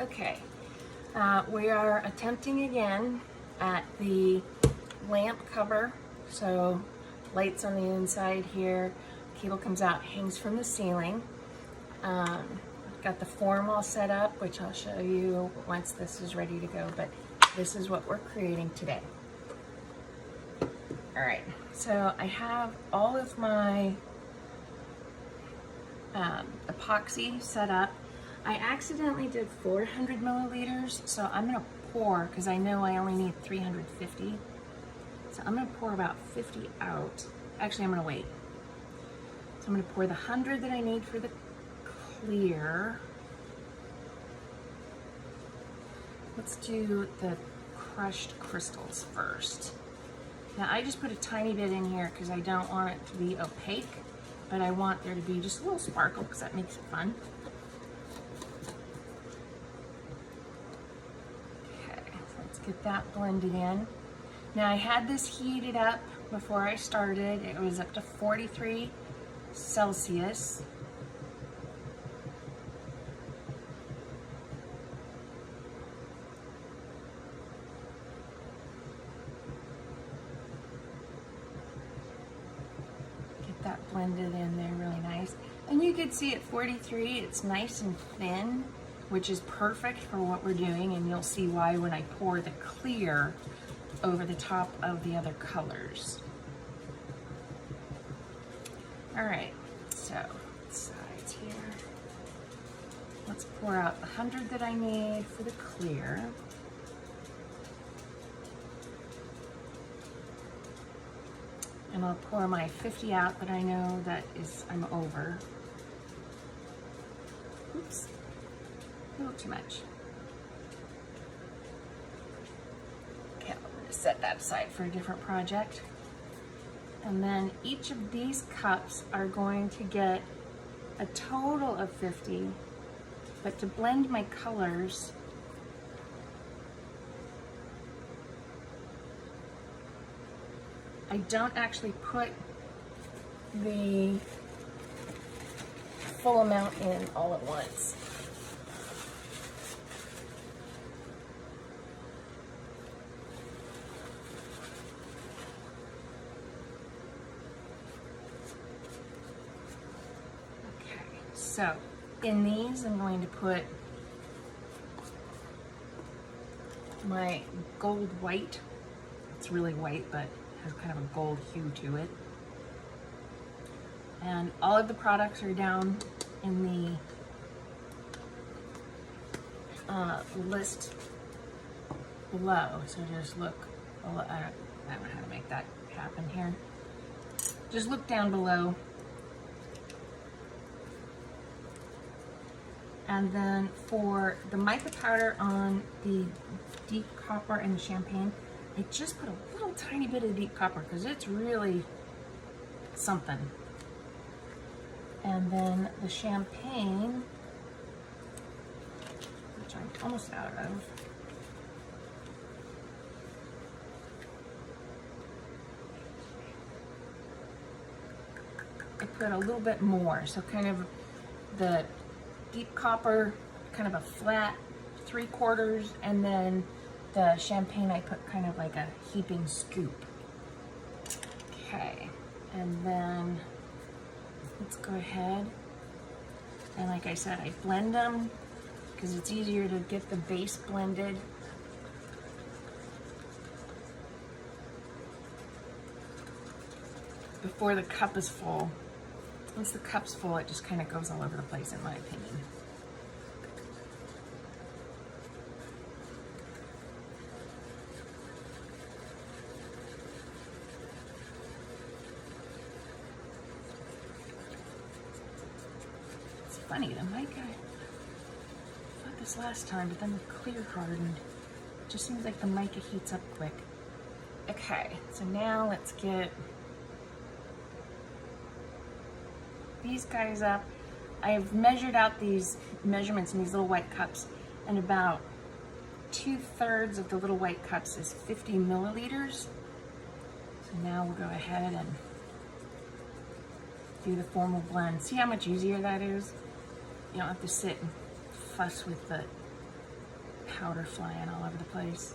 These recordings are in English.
Okay, we are attempting again at the lamp cover. So lights on the inside here, cable comes out, hangs from the ceiling. Got the form all set up, which I'll show you once this is ready to go, but this is what we're creating today. All right, so I have all of my epoxy set up. I accidentally did 400 milliliters, so I'm gonna pour, because I know I only need 350. So I'm gonna pour about 50 out. Actually, I'm gonna wait. So I'm gonna pour the 100 that I need for the clear. Let's do the crushed crystals first. Now I just put a tiny bit in here because I don't want it to be opaque, but I want there to be just a little sparkle because that makes it fun. Okay, so let's get that blended in. Now I had this heated up before I started. It was up to 43 Celsius. That blended in there really nice. And you can see at 43, it's nice and thin, which is perfect for what we're doing, and you'll see why when I pour the clear over the top of the other colors. All right, so sides here. Let's pour out the 100 that I need for the clear. And I'll pour my 50 out that I know that I'm over. Oops, a little too much. Okay, I'm gonna set that aside for a different project. And then each of these cups are going to get a total of 50, but to blend my colors, I don't actually put the full amount in all at once. Okay, so in these I'm going to put my gold white. It's really white, but has kind of a gold hue to it. And all of the products are down in the list below. So just look, I don't know how to make that happen here. Just look down below. And then for the mica powder on the deep copper and the champagne, I just put a little tiny bit of deep copper because it's really something. And then the champagne, which I'm almost out of. I put a little bit more, so kind of the deep copper, kind of a flat 3/4, and then the champagne I put kind of like a heaping scoop. Okay, and then let's go ahead and, like I said, I blend them because it's easier to get the base blended. Before the cup is full. Once the cup's full, it just kind of goes all over the place, in my opinion. It's funny, the mic, I thought this last time, but then the clear hardened. It just seems like the mica heats up quick. Okay, so now let's get these guys up. I've measured out these measurements in these little white cups, and about 2/3 of the little white cups is 50 milliliters. So now we'll go ahead and do the formal blend. See how much easier that is? You don't have to sit and fuss with the powder flying all over the place.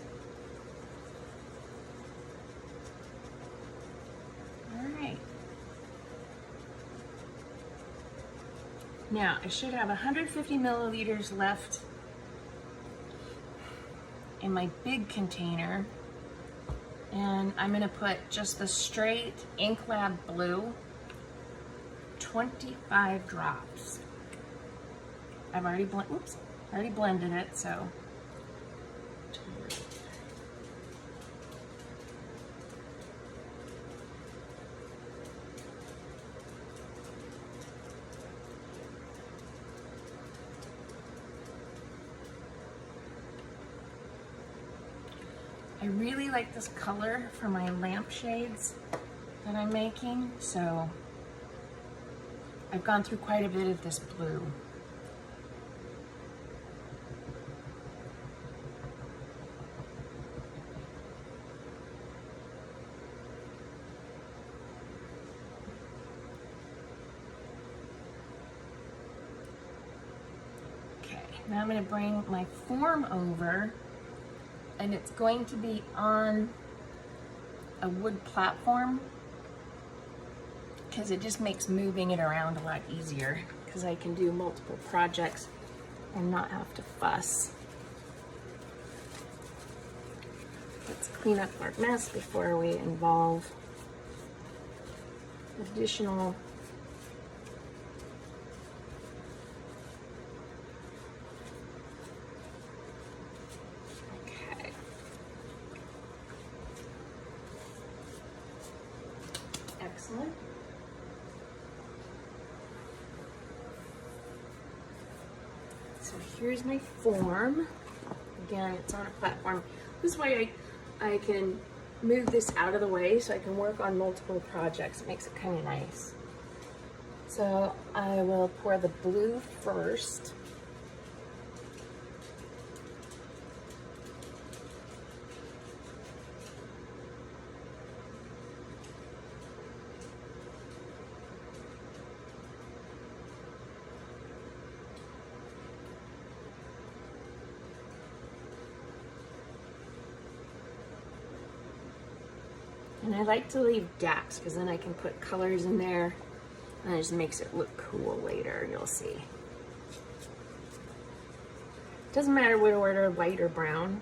All right. Now, I should have 150 milliliters left in my big container. And I'm gonna put just the straight Ink Lab Blue, 25 drops. I've already blended it, so. I really like this color for my lampshades that I'm making, so I've gone through quite a bit of this blue. Okay, now I'm going to bring my form over, and it's going to be on a wood platform because it just makes moving it around a lot easier because I can do multiple projects and not have to fuss. Let's clean up our mess before we involve additional Excellent. So here's my form. Again, it's on a platform. This way I can move this out of the way so I can work on multiple projects. It makes it kind of nice. So I will pour the blue first. And I like to leave gaps because then I can put colors in there and it just makes it look cool later, you'll see. Doesn't matter what order, white or brown.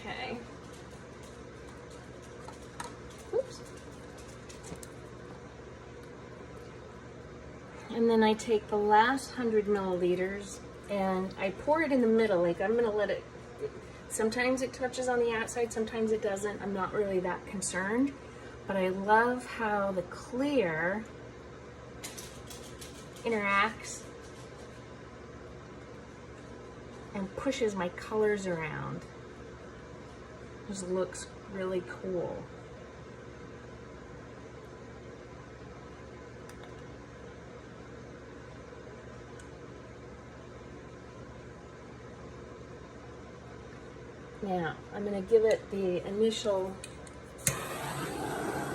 Okay. Oops. And then I take the last 100 milliliters and I pour it in the middle. Like I'm gonna let it, sometimes it touches on the outside, sometimes it doesn't. I'm not really that concerned, but I love how the clear interacts and pushes my colors around. Just looks really cool. Now, I'm going to give it the initial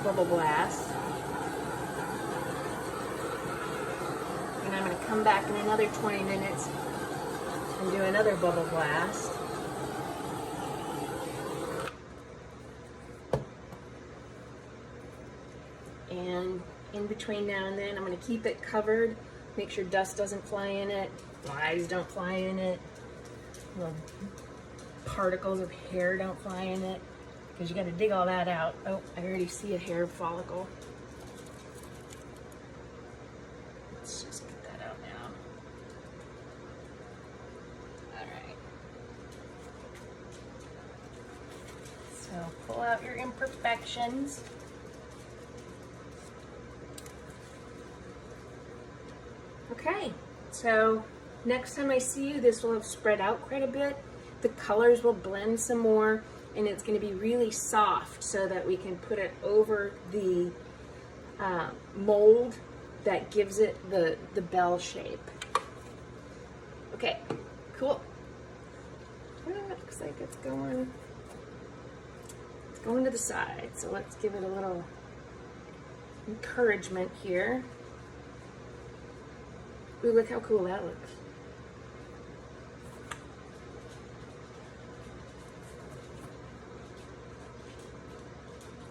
bubble blast. And I'm going to come back in another 20 minutes and do another bubble blast. And in between now and then, I'm going to keep it covered, make sure dust doesn't fly in it, flies don't fly in it, little particles of hair don't fly in it, because you got to dig all that out. Oh, I already see a hair follicle. Let's just get that out now. All right. So pull out your imperfections. Okay, so next time I see you, this will have spread out quite a bit. The colors will blend some more, and it's going to be really soft so that we can put it over the mold that gives it the bell shape. Okay, cool. Well, it looks like it's going to the side, so let's give it a little encouragement here. Ooh, look how cool that looks.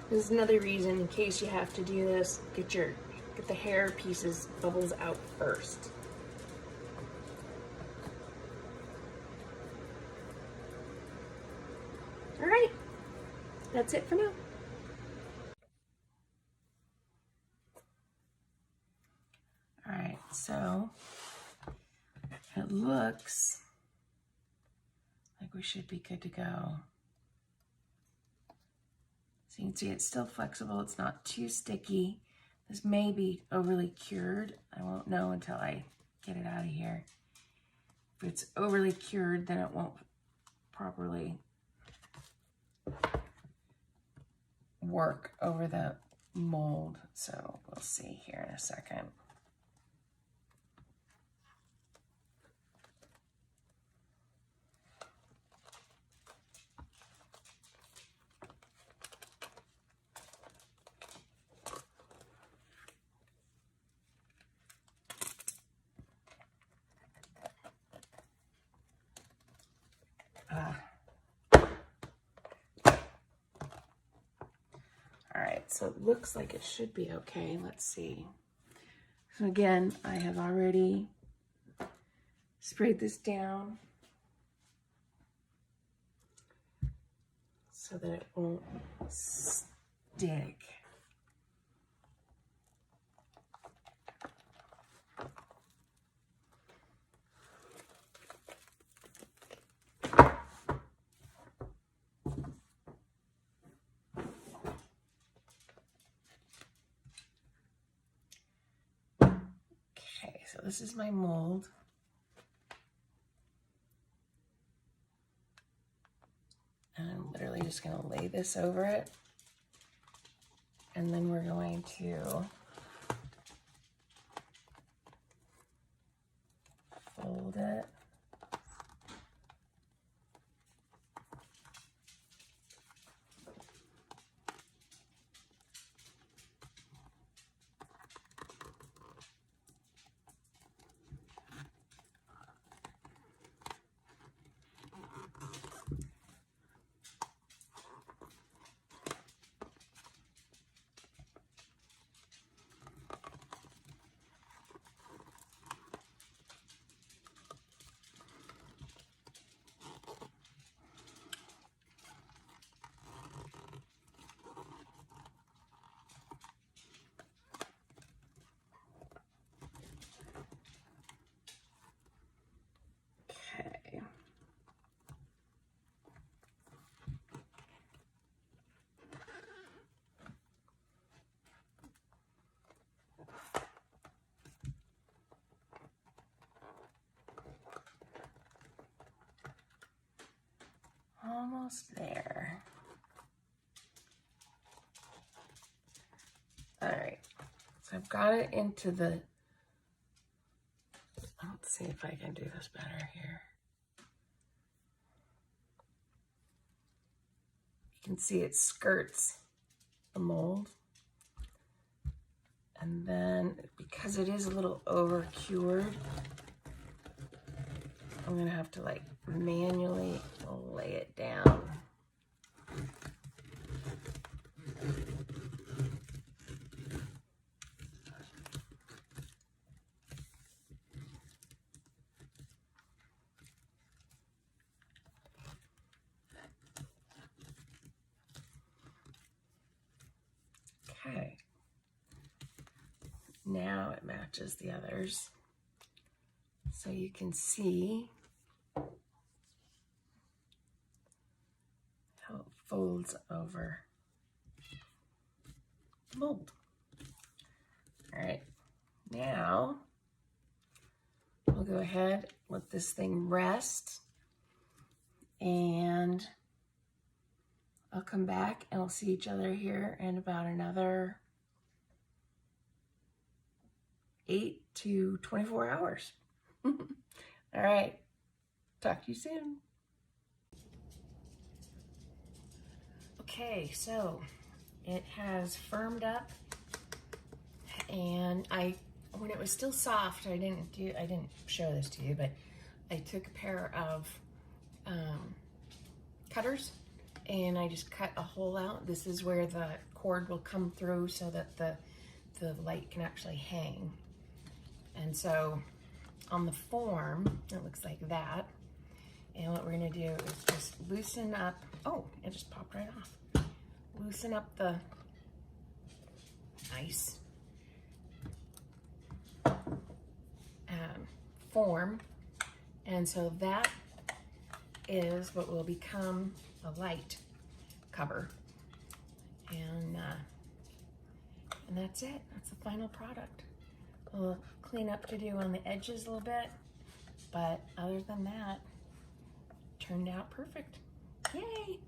This is another reason, in case you have to do this, get the hair pieces bubbles out first. All right, that's it for now. All right, so it looks like we should be good to go. So you can see it's still flexible. It's not too sticky. This may be overly cured. I won't know until I get it out of here. If it's overly cured, then it won't properly work over the mold. So we'll see here in a second. All right, so it looks like it should be okay. Let's see. So again, I have already sprayed this down so that it won't stick. Okay, so this is my mold. And I'm literally just going to lay this over it. And then we're going to fold it. Okay. Almost there. All right, so I've got it into the, let's see if I can do this better here. You can see it skirts the mold. And then because it is a little over cured, I'm gonna have to like manually lay it down. now it matches the others. So you can see how it folds over the mold. All right, now we'll go ahead, let this thing rest, and I'll come back and we'll see each other here in about another 8 to 24 hours. All right, talk to you soon. Okay, so it has firmed up, and when it was still soft, I didn't show this to you, but I took a pair of cutters and I just cut a hole out. This is where the cord will come through so that the light can actually hang. And so on the form, it looks like that. And what we're gonna do is just loosen up, oh, it just popped right off. Loosen up the nice form. And so that is what will become a light cover. And that's it, that's the final product. A little cleanup to do on the edges a little bit, but other than that, turned out perfect. Yay!